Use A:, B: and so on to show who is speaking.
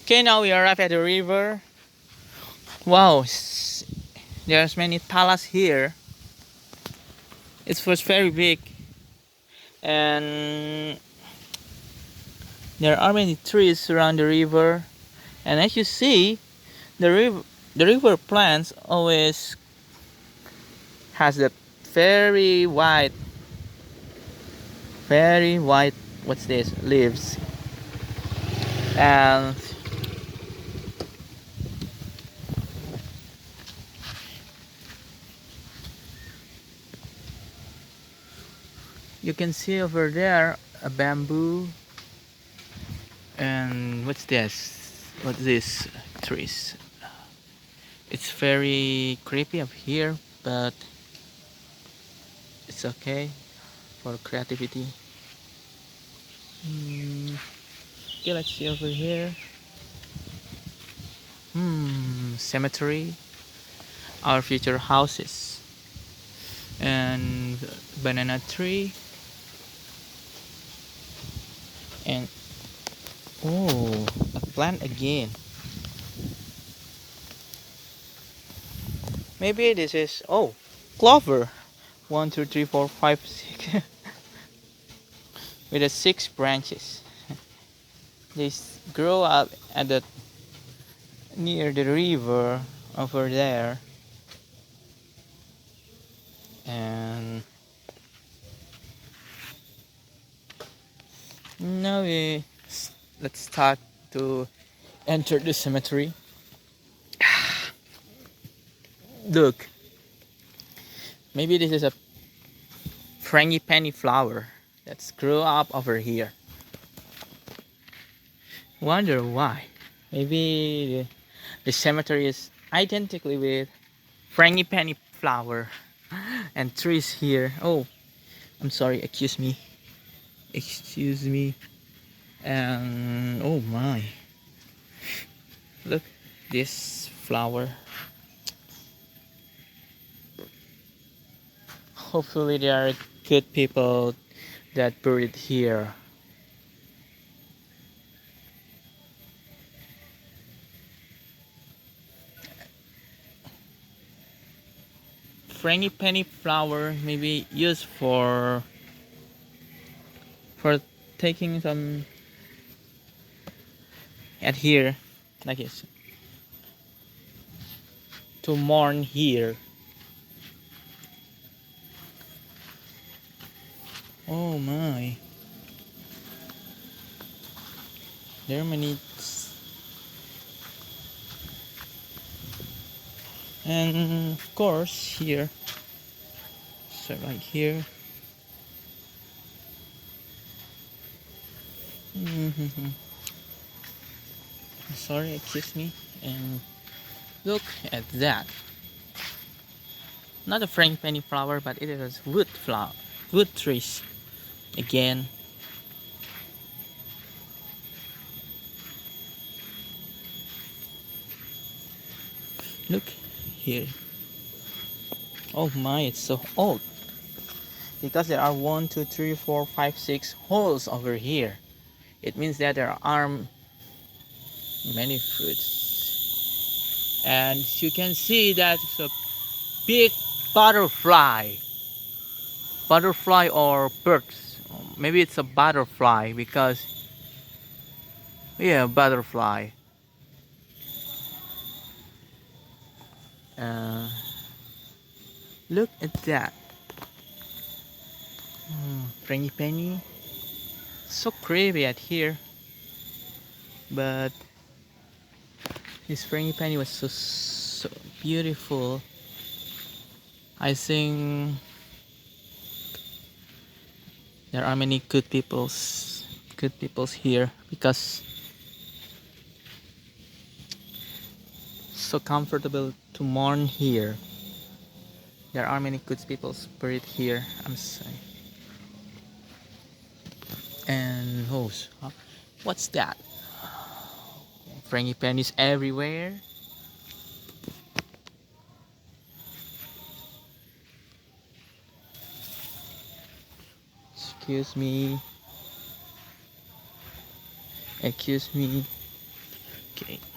A: Okay, now we arrive at the river. Wow, there's many talas here. It was very big, and there are many trees around the river. And as you see, the river, the river plants always has the very white, very white. What's this? Leaves, and you can see over there a bamboo. And what's this? What's this? Trees. It's very creepy up here, but it's okay for creativity. Okay, let's see over here. Cemetery, our future houses, and banana tree, and oh, a plant again. Maybe this is clover. 1, 2, 3, 4, 5, 6, with the 6 branches. They grow up at the near the river over there, and now let's start to enter the cemetery. Look, maybe this is a frangipani flower that's grew up over here. Wonder why. Maybe the cemetery is identically with frangipani flower and trees here. Oh, I'm sorry, excuse me. Excuse me. And oh my. Look, this flower. Hopefully there are good people that buried here. Frangipani flower may be used for taking some at here, like this, to mourn here. Oh my, there are many, and of course here, so right here. Sorry, excuse me. And look at that. Not a frangipani flower, but it is wood flower, wood trees. Again. Look here. Oh my, it's so old. Because there are 1, 2, 3, 4, 5, 6 holes over here. It means that there are many fruits. And you can see that it's a big butterfly. Butterfly or birds. Maybe it's a butterfly because, yeah, butterfly. Look at that. Frangipani. So creepy at here. But this frangipani was so beautiful. I think there are many good peoples here because so comfortable to mourn here. There are many good people buried here. I'm sorry. And what's that? Frangipanis everywhere. Excuse me. Excuse me. Okay.